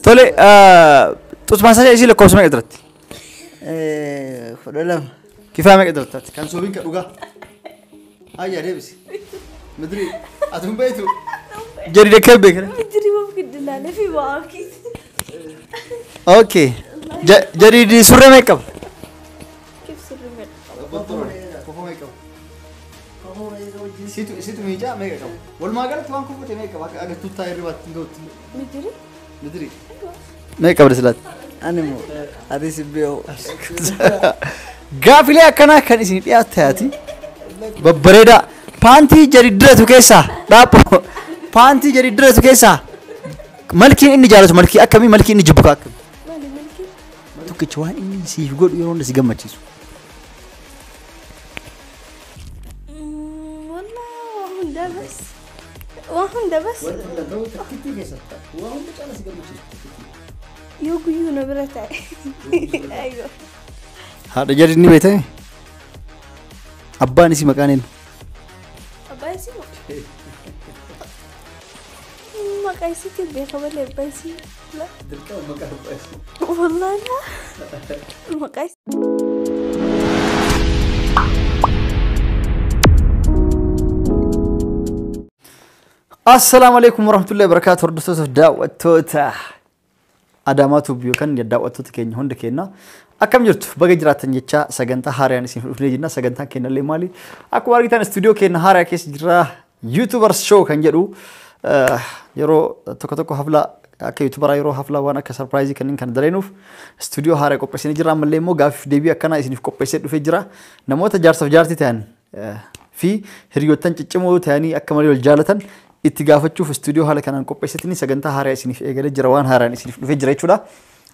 تولي تسمع سجى إيش لك كوسمة قدرت خلنا كيف ما قدرت كان سوبين كروجا هاي يا ريبس مدري أتوم بيتو جري ركب بكرة مدري ممكن دلالة في واقي أوكي جري دي سورة ميك اب كيف سر الميك سيتو ميجا ميك اب والما قالت وان كوفو ميك اب أجا توتا يربط نقول مدري ميك اب رسالة أنا مو هذه سبيه قافلة كنا كان اسمه يا تاتي ببريدا بانتي جري درتو كيسا دابو بانتي جري درتو كيسا ملكي إني جالس ملكي أكمي ملكي إني جبكا أكمي تو كشوان إني سيفقول يرون نسيجا ما تشيسو والله واحد ده بس يوجيو نبرتاي أيوه هذا جري إني بيته أباني سي مكانين أبايسي ما قايسي تبي خبر لي أبايسي لا والله لا ما قايسي السلام عليكم ورحمة الله وبركاته ردوسو دعوتوتا أداماتو بيوكان يدعوتوتا كيني هون دكينا أكم جرت بقى جراتن يتشا سجنتا هاريان اسمه فليجنا سجنتا كينا اللي مالي أكو وارجتان استوديو كينا هاريا كيس جرا يوتيوبر شو كان جرو يرو تكو حفلة أكيد يوتيوبر يرو حفلة وانا كسربرايزي كان دلينوف استوديو هاريا كوبسين جرا مللي مو قاف ديبي أكنا اسمه كوبسين في جرا نموت جارس في جارتي تان في هريوتان تجمعو تاني أكمل الجالتان اتجاهفتشو في استوديو هلا كان كوبسيتني سجنتا هاريا اسمه في إيجال جروان هاريا اسمه في جرا يشودا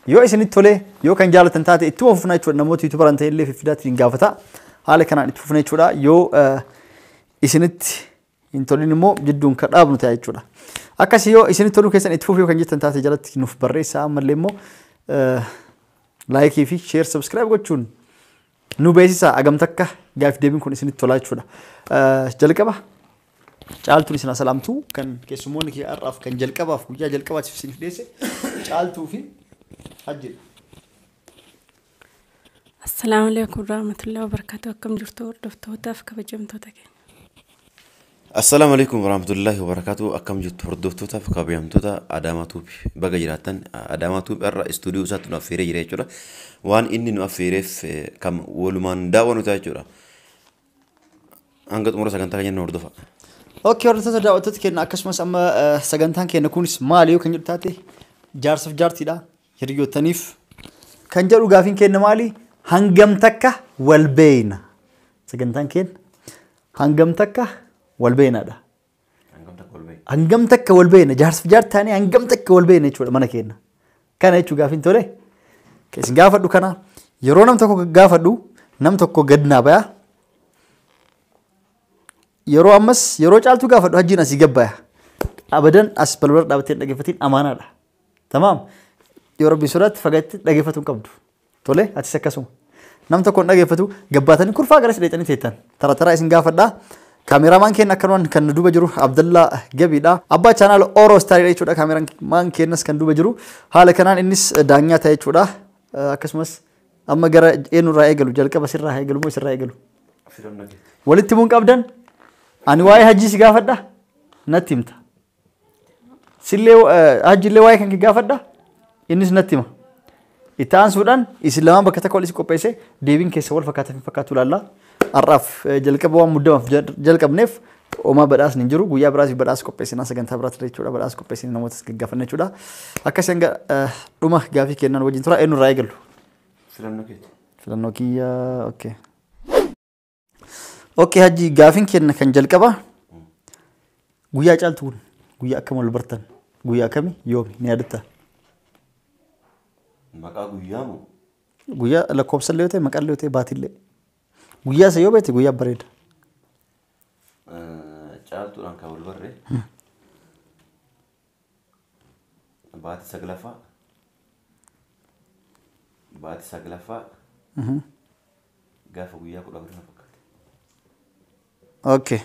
يو اسمه تولي يو كان جالتان تاتي اتوفنا يشودا نموت يوتيوبر أنت اللي في فيدات ينقافتا هلا كان اتوفنا يشودا يو اسمه إنتولي نمو جدون كراب نتاعي يشودا أكاسي يو اسمه تولو كيسان اتوفي وكان جت تاتي جالت نوف بريسا ملليمو لايك يفي شير سبسكرايب قتشون نو بيسا أقام تكه قاف ديبين كون اسمه تولا يشودا جلكبه چالتو نسنا سلامتو كان كيسمون كي أعرف كان جلكبه فوجا جلكبه تفسين في ديسه چالتو في حجل السلام عليكم ورحمة الله وبركاته كم جرتوا دفتوتا فكبجمتوا تكين السلام عليكم ورحمة الله وبركاته أكم جرتوا دفتوتا فكبجمتوا أداماتو بقى جراتن أداماتو برا استوديو ساتو نافيري جريتشورا وان إني نافيري في كم ولمان داونو تاجورا أنقط مرة سكنتا كجن نوردفا اوكي ورتو دعوتت كنا اكسمس اما سغنتان كنا كونس ماليو كن جرتاتي جارسف جارتي دا يريو تنيف كان جرو غافين كنا مالي هنغم تكا والبين سغنتان كن هنغم تكا والبين دا هنغم تكا والبين جارسف جارتاني هنغم تكا والبين يچو منا كنا كان يچو غافين تولي كيس غافدو كنا يرو نم تكو غافدو نم تكو غدنا بايا يرو أمس يرو جالتو قافد هجينا سيجبّه أبداً أسبلور دابتين لقيفتين أمانة له تمام يرو بسرعة فقط لقيفتهم كبدو تولي هتسكسون نام تكون لقيفتو جبّاتني كل فاقرة سليتني تيتان ترى إسن قافد ده كاميرا مان كنا كنون كان ندوب جرو عبد الله جبي ده أبا channel أورو ستاري يشودا كاميرا مان كناس كان ندوب جرو حاله كنان إنس دانيا تاي يشودا كسمس أما جرا إنو رأي قلو جالك بس رأي قلو مو رأي قلو ولد تبون كابدن أنا واي هجي سقافة نتيمتا سلّي هجي اللي واي كان كقافة إنس نتيمة إتان سودان إسلام بكتة كل إسكو بيسة ديفين كسول فكاتة في فكاتو لالا عرف جلك بوا مدة جلك بنف وما بدأس نجرو ويا براس بدأس كو بيسة ناس كان تبرات ريتشودا بدأس كو بيسة نموت سقافة نجودا أكاسنجا روما قافي كنا نوجين ترى إنه رايقلو فلانوكيا أوكي اوكي هجي غافين كان جلقبا غويا چالتون غويا كمل برتن غويا كمي يومي نيادتا مقا غويامو غويا لكوبسل ليوتي مقال ليوتي باتيلي غويا سيو بيتي غويا بريد چالتو ران كابل بري باتي سغلفا غاف غويا كو دغنا اوكي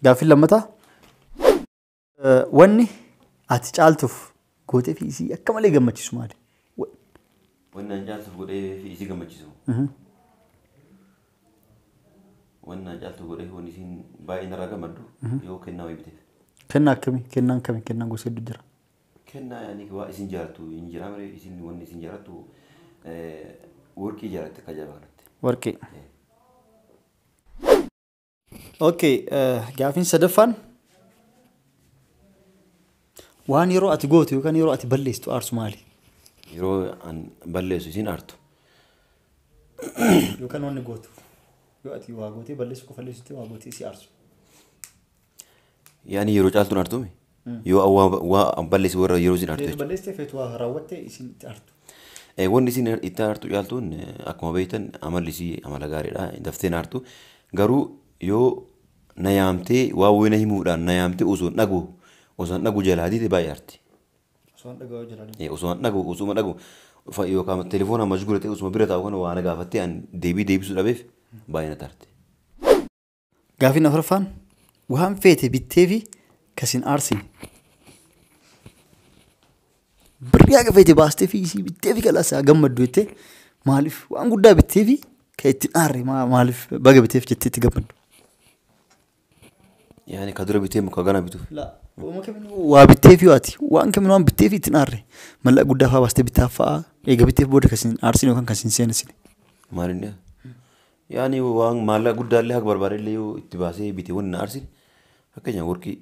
غافي لمتا وني ati caaltuuf gootee fi isii akka malee gammachiisu maali? Wanni an caaltuuf godhee fi isii gammachiisu. Wanni an caaltuuf godhee wanni isiin baay'ee narraa gammaddu yoo kennaa wayii biteef. Kennaa akkamii? Kennaan kamii? Kennaan gosa hedduu jira. Kennaa yaani waa isin jaalattu hin jira malee isin wanni isin jaalattu warqii jaalatte kajaaba kanatti. Warqii. Okay, gaafiin sadaffaan waan yeroo ati gootu yookaan yeroo ati balleessitu aarsu maali? Yeroo an balleessu isin aartu. Yookaan wanni gootu yoo ati waa gootee balleessu qofa balleessitee waa gootee si aarsu. Yaani yeroo caaltuun aartume yoo waa balleessi warra yeroo isin aartu. Balleessitee feetu waa raawwattee isin itti aartu. Wanni isin itti aartu caaltuun akkuma beektan amalli isii amala gaariidha dafteen aartu garuu yoo na yaamtee waa wayina himuudhaan na yaamtee osoo hin dhagu jalaadii baay'ee aarti. Osoo hin dhagu osuma dhagu yookaan telefoona mashguula ta'e osuma bira taa'u kana waa na gaafattee an deebisuu dhabeef baay'ee na taarti. Gaafiin afuraffaan waan feete bittee fi kasin aarsin. Birrii akka feete baastee fi isii bittee fi kalaasaa gammaddu jettee maaliif waan guddaa bittee fi kan ittiin aarre maaliif baga biteef jettee itti gammaddu? Yaani ka dura bitee muka gana bituuf. Waa bittee fi waati waan kamiin waan bittee fi ittiin aarre mallaqa guddaa fa'aa baastee bittaaf fa'aa eega bitteef booda kasin aarsin yookaan kasin seenasine. Maalinni yaani waan maallaqa guddaallee akka barbaadillee yoo itti baasee bitee wanni na aarsin fakkeenyaaf warqii.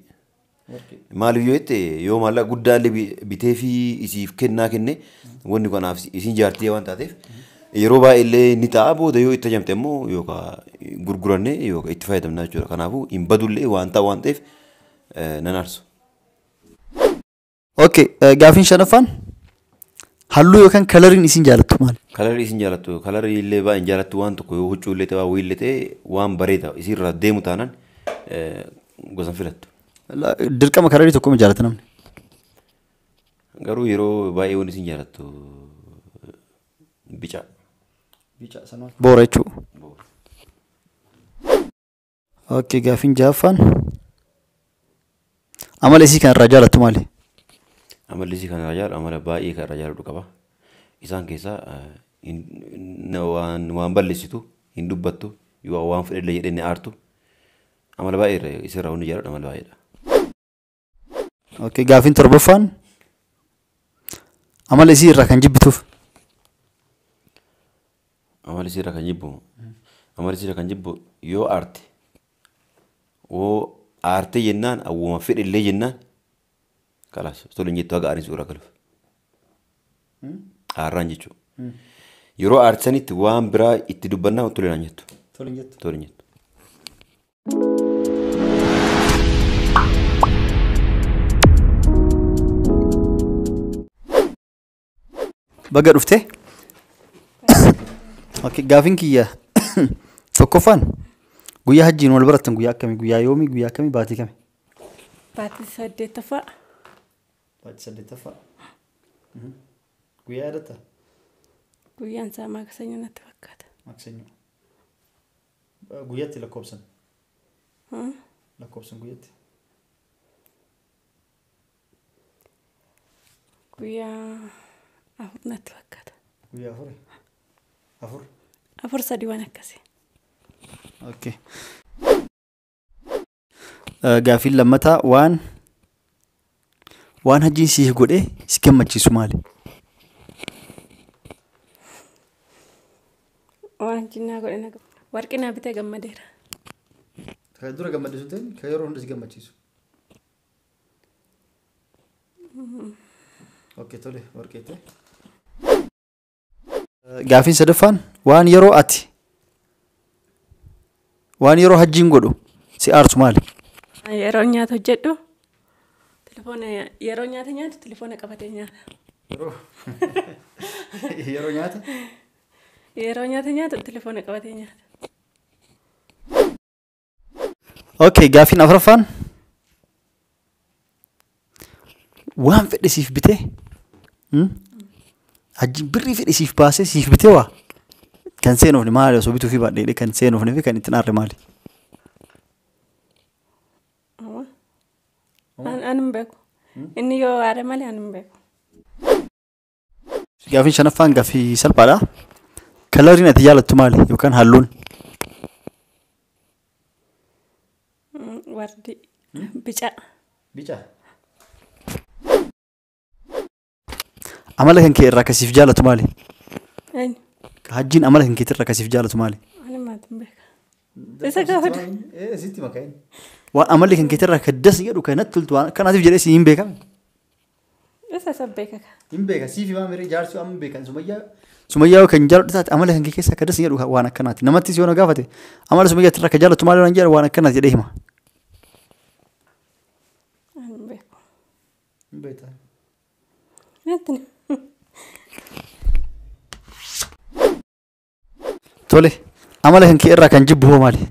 Maaliif yoo itti yoo maallaqa guddaallee bitee fi isiif kennaa kenne wanni kanaaf isin jaartii waan taateef yeroo baay'eellee ni ta'a booda yoo itti ajamte immoo yookaan gurgurannee yookaan itti fayyadamnaa jechuudha. Kanaafuu hin badullee waan ta'eef nan aarsu. Okay, gaafiin shanaffaan halluu yookaan kalariin isin jaalattu maali? Kalarii isin jaalattu kalarii illee baay'een jaalattu waan tokko yoo huccuu illee ta'e waa wayii illee ta'e waan bareeda isiirraa deemu taanaan gosan filattu. Dirqama kalarii tokko mi jaallata namni? Garuu yeroo baay'ee waan isin jaalattu bica. Boora jechuudha. Okay, gaafiin ja'affaan amala isii kan irraa jaalattu maali? Amalli isii kan irraa jaalatu amala baay'ee kan irraa jaalatu qaba. Isaan keessaa waan balleessitu hin dubbattu yoo waan fedhe jedhee ni aartu amala baay'ee isirraa hundi jaalatu amala baay'eedha. Okay, gaafiin torbaffaan amala isii irraa kan jibbituuf. Amala isii irraa kan jibbu amala isii irraa kan jibbu yoo aarte oo aarte jennaan awwuma fedhe illee jennaan kalaas tole hin jettu haga aarin suuraa galuuf. Aarraan jechuudha. Yeroo aartisanitti waan biraa itti dubbannaa tole naan jettu. Tole hin jettu. Baga dhuftee? Okay, gaafiin kiyya tokkoffaan guyyaa hajjiin wal barattan guyyaa akkamii? Guyyaa yoomii? Guyyaa akkamii? Baatii kamii? Baatii 8ffaa. Baatii 8ffaa. Guyyaa yaadatta? Guyyaan isaa maaksanyo natti fakkaata. Maaksanyo. Guyyaatti lakkoobsan? Lakkoobsan guyyaatti? Guyyaa 4 natti fakkaata. Guyyaa 4? 4? 4 sadii waan akkasii. Okay. Gaafiin lammataa waan hajjiin siif godhee si gammachiisu maali? Waan jinnaa godhe warqii naa bitee gammadeera. Kan dura gammachiisu ta'e kan yeroo hunda si gammachiisu. Okay, tole warqee ta'e. Gaafiin sadaffaan waan yeroo hajjiin godhu si aarsu maali? Yeroo nyaata hojjedhu yeroo nyaata nyaatu telefoona qabatee nyaata. Yeroo nyaata? Yeroo nyaata nyaatu telefoona qabatee nyaata. Okay, gaafiin afuraffaan waan fedhe siif bitee hajjiin birrii fedhe siif baasee siif bitee waa kan seenuufne maali? Osoo bituu fi baadhee kan seenuufne fi kan ittiin aarre maali? Ani hin beeku. Inni yoo aare malee ani hin beeku. Gaafiin shanaffaan gaafii salphaadha. Kalariin ati jaalattu maali yookaan halluun? Wardi bica. Bica. Amala kan kee irraa kasiif jaalatu maali? Eenyu? Hajjiin amala kan keetirraa kasiif jaalatu maali? Ani maati hin beeka. Isa gaafadha. Sitti makaa'in. Waan amalli kan keetirraa kaddas jedhu kan natti toltu waan kanaatiif jedhee si hin beekame. Isa isa beeka. Hin beeka siifi waan miree jaarsuu amma beekan sumayyaa kan jaaladhu taate amala kan kee keessaa kaddas jedhu waan akkanaati. Namattis yoo na gaafate amala sumayyaa irraa kan jaalatu maali waan jedhu waan akkanaati jedhee hima. Ani hin beeku. Hin beektaa. Natti Tole amala kan kee irraa kan jibbu hoo maali?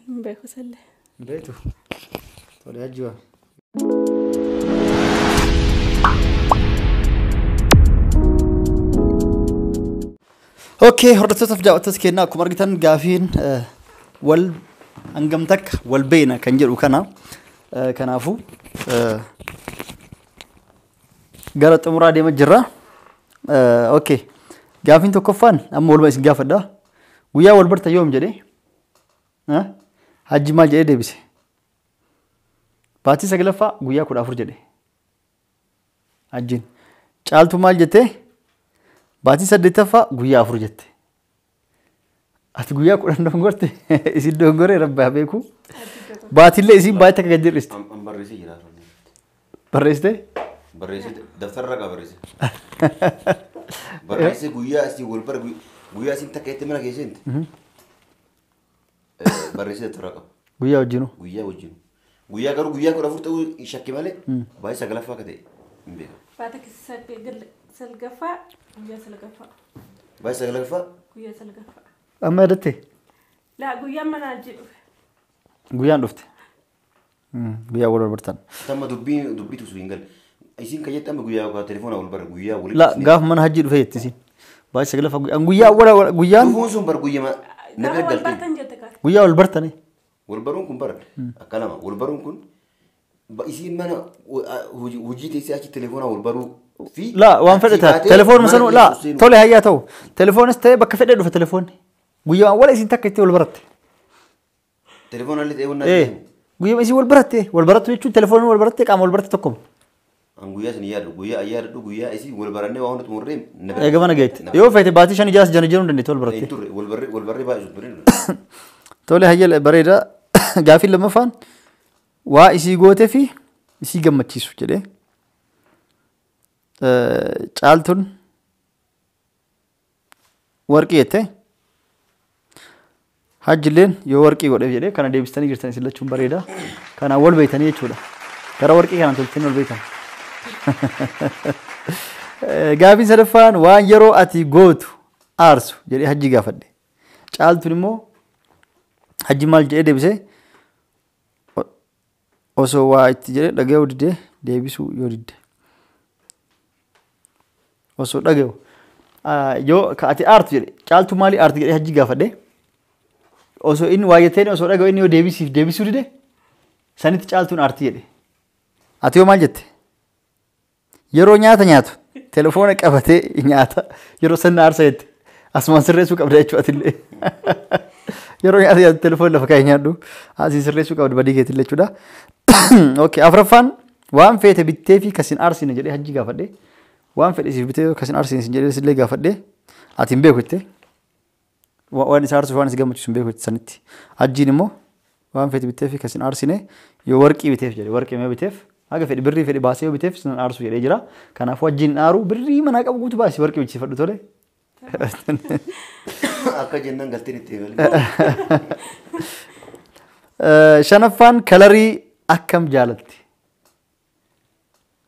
hin beeku sallee. Beetu. Tole ajjiba. Okay, hordoftootaaf daawwattoota kennaa akkuma argitan gaafiin wal hangam takka wal beena kan jedhu kana kanaafuu gara xumuraa deemaa jirra. Okay, gaafiin tokkoffaan amma waluma isin gaafadha. Guyyaa wal barta yoom jedhee? Hajji maal jedhee deebise? Baatii saglaffaa guyyaa 14 jedhe. Hajjiin. Caaltu maal jettee? Baatii 8ffaa guyyaa 4 jette. Ati guyyaa 10 dongorte isin dongoree rabbaa beeku. Baatiillee isin baay'ee akka gajjirriste. Barreessee jira. Barreessitee? Barreessee daftarra qaba barreessee. Barreessee guyyaa asii wal bara guyyaa isin takka itti mana keessatti. Barreessee daftarra qaba. Guyyaa wajjinu. Guyyaa wajjinu. Guyyaa garuu guyyaa 14 ta'uu shakki malee baay'ee saglaffaa akka ta'e hin beeku. Baata salgaffaa guyyaa salgaffaa. Baay'ee saglaffaa. Guyyaa salgaffaa. Amma yaadatte? Laa guyyaan mana hajji dhufe. Guyyaan dhufte. Guyyaa wal bartan. Tamma dubbitu sun hin galle. Isin kan jettan guyyaa telefoona wal bara guyyaa wal. La gaaf mana hajji dhufe jetti isin. Baay'ee saglaffaa guyyaa wal guyyaan. Dhufuun sun bar guyyaa nabi galtee. Guyyaa wal bartanii. Wal baruun kun bara akka lama wal baruun kun isin mana hojii teessee achi telefoona wal baruu fi la waan fedhata telefoon masanu la tole hayyaa ta'u telefoonis ta'e bakka fedhe dhufa telefoonni guyyaa wala isin takka itti wal baratte telefoona illee ta'e wannan guyyaa isin wal barattu jechuun telefoon wal baratte qaama wal baratte tokkoma an guyyaa isin yaadu guyyaa isin wal barannee waan hundi murree eega mana geetti yoo feete baatii 5 jaas jana jedhu dandeetti wal baratte wal barree baay'ee turre tole hayyaa bareeda gaafiin lammaffaan waa isii gootee fi isii gammachiisu jedhee caaltuun warqii jettee hajjilleen yoo warqii godheef jedhee kana deebistanii jirtan isin lachuun bareeda kanaan wal beeytanii jechuudha gara warqii kanaan tolchanii wal beeytan. Gaafiin sadaffaan waan yeroo ati gootu aarsu jedhee hajji gaafadhe caaltuun immoo hajji maal jedhee deebisee osoo waa itti jedhee dhaga'uu didee deebisuu yoo didde osoo dhaga'u yoo ati aartu jedhe caaltu maali aartu jedhee hajji gaafadhe osoo inni waa jetteen osoo dhaga'u inni yoo deebisuu dide sanitti caaltuun aarti jedhe ati yoo maal jette yeroo nyaata nyaatu telefoona qabatee nyaata yeroo sanna aarsa jette asumaan sirreessuu qabda jechuudha atillee. Yeroo nyaata telefoon lafa kaa'ee nyaadhu asii sirreessuu qabdu badii keetillee jechuudha. Okay, afraffaan waan feete bittee fi kasin aarsine jedhee hajji gaafadhe. Waan fedhe siif bitee kasin aarsine sin jedhee sillee gaafadhe. Ati hin beeku jettee. Waan isa aarsuuf waan isa gammachiisu hin beeku sanitti. Hajjiin immoo waan feete bittee fi kasin aarsine yoo warqii biteef jedhe warqii mee biteef haga fedhe birrii fedhe baasee yoo biteef sin aarsu jedhee jira. Kanaafuu hajjiin aaru birrii manaa qabu guutuu baasii warqii bichifadhu tole. Akka jennaan galteen itti shanaffaan kalarii akkam jaalatti?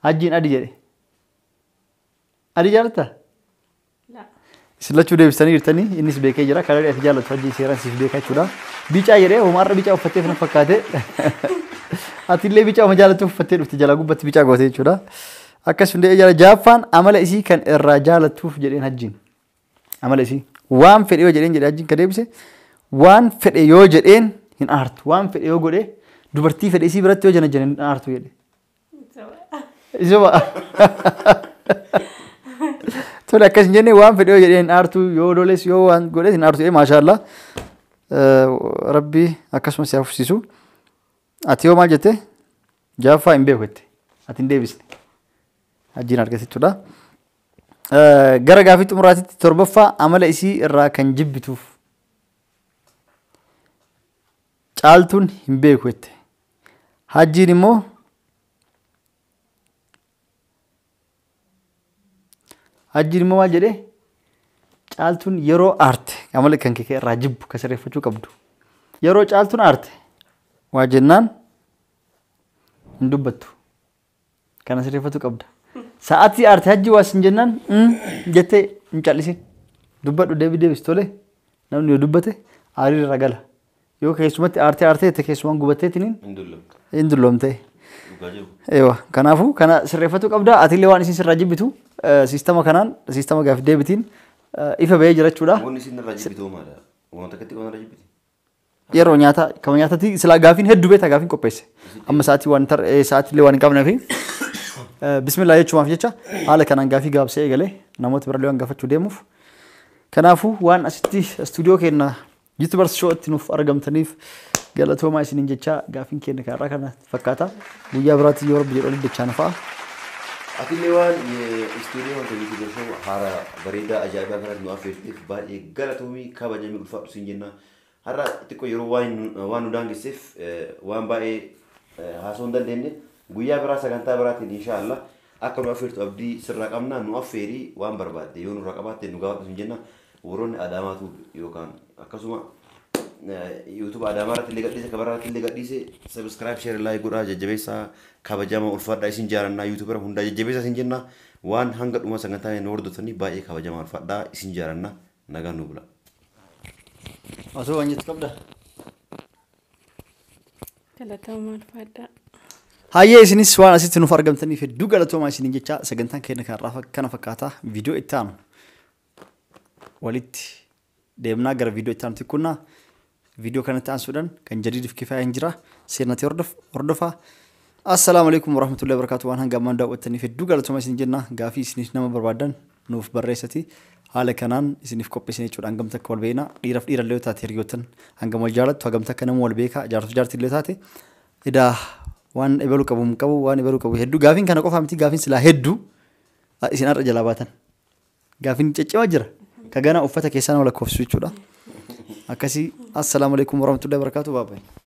Hajjiin adii jedhe. Adii jaalatta? Isin lachuu deebisanii jirtanii innis beekee jira kalarii ati jaallattu hajjii seeraan siif beekaa jechuudha. Bicaa jedhee homaarra bicaa uffattee fana fakkaate. Ati illee bicaa oma jaallattu uffattee dhufte jalaa gubbatti bicaa gootee jechuudha. Akkas hundee jala jaaffaan amala isii kan irraa jaallattuuf jedheen hajjiin. Amala isii waan fedhe yoo jedheen jedhe hajjiin ka deebise waan fedhe yoo jedheen hin aartu waan fedhe yoo godhe dubartii fedhe isii biratti yoo janajjan hin aartu jedhe. Isuma. Tole akkas hin jenne waan fedhe yoo jedhe hin aartu yoo loles yoo waan godhe hin aartu jedhe maashaallah. Rabbi akkasuma si hafsiisu. Ati yoo maal jette jaaffaa hin beeku jette ati hin deebisne hajjiin argatitudha. Gara gaafii xumuraatitti torbaffaa amala isii irraa kan jibbituuf caaltuun hin beeku jette. Hajjiin immoo maal jedhee caaltuun yeroo aarte amala kan kee irraa jibbu ka sirreeffachuu qabdu. Yeroo caaltuun aarte waa jennaan hin dubbattu. Kana sirreeffachuu qabda. Sa'aatii aarte hajji waa sin jennaan jettee hin callisin. Dubbadhu deebis tole namni yoo dubbate aarii irra gala. Yoo keessumatti aartee jette keessumaan gubatteetiniin hin dulloomte. Eewa kanaafuu kana sirreeffachuu qabda. Atiillee waan isin sirraa jibbitu siistama kanaan siistama gaafii deebitiin ifa bahee jira jechuudha. Wanni isin irraa jibbitu maali? Wanta akkatti waan irraa jibbiti? Yeroo nyaata kama nyaatatti silaa gaafiin hedduu beektaa gaafiin qopheesse. Amma sa'aatiillee waan hin qabneefi bismillah jechuumaaf jecha haala kanaan gaafii gaabsee eegalee namoota birallee waan gaafachuu deemuuf. Kanaafuu waan asitti istuudiyoo keenya YouTubers show itti nuuf argamtaniif galatoomaa isiniin jecha gaafiin keenya kanarraa kana fakkaata. Guyyaa biraatti yoo rabbi jedhu waliin dachaa nafa'a. Atillee waan istuudiyoo wanta YouTubers show haala bareedaa ajaa'ibaa kanatti nu affeerteef baay'ee galatoomii kabajamii ulfaadhu siin jenna. Har'a xiqqoo yeroo waan nu daangesseef waan baay'ee haasoo hin dandeenye guyyaa biraa sagantaa biraatiin inshaallah akka nu affeertu abdii sirraa qabna nu affeerii waan barbaadde yoo nurraa qabaatte nu gaafadhu siin jenna. Warroonni Adaamaatu yookaan akkasuma YouTube Adaamaa irratti illee gadhiise kabaraa irratti illee gadhiise subscribe share like godhaa jajjabeessaa kabajama ulfaadhaa isin jaarannaa YouTube irra hundaa jajjabeessaa isin jenna waan hanga dhuma sagantaa nu hordofanii baay'ee kabajama ulfaadhaa isin jaarannaa nagaan nu bula. Osoo waan jettu qabda. Galatoomaa ulfaadhaa. Hayyee isinis waan asitti nuuf argamtaniif hedduu galatoomaa isiniin jecha sagantaan keenya kanarraa kana fakkaata viidiyoo itti aanu. Walitti deemnaa gara viidiyoo itti aanutti kunnaa viidiyoo kanatti aansuudhaan kan jadiidif kifaaya hin jira seenatti hordofaa. Assalaamu alaikum warahmatullahi wabarakatuh waan hanga ammaan daawwattaniif hedduu galatoomaa isin jenna gaafii isiniif nama barbaadan nuuf barreessati haala kanaan isiniif qopheessine jechuudha hangam takka wal beekna dhiiraaf dhiirallee yoo taate hiriyootan hangam wal jaalattu hangam takka nama wal beekaa jaartu jaartillee taate edaa waan ebaluu qabu waan ebaluu qabu hedduu gaafiin kana qofaa miti gaafiin silaa hedduu isin har'a jalaa baatan gaafiin ciccimaa jira. Kagana uffata keessaa nama lakkoofsu jechuudha. Akkasii assalaamu alaikum warahmatullahi wabarakatuh.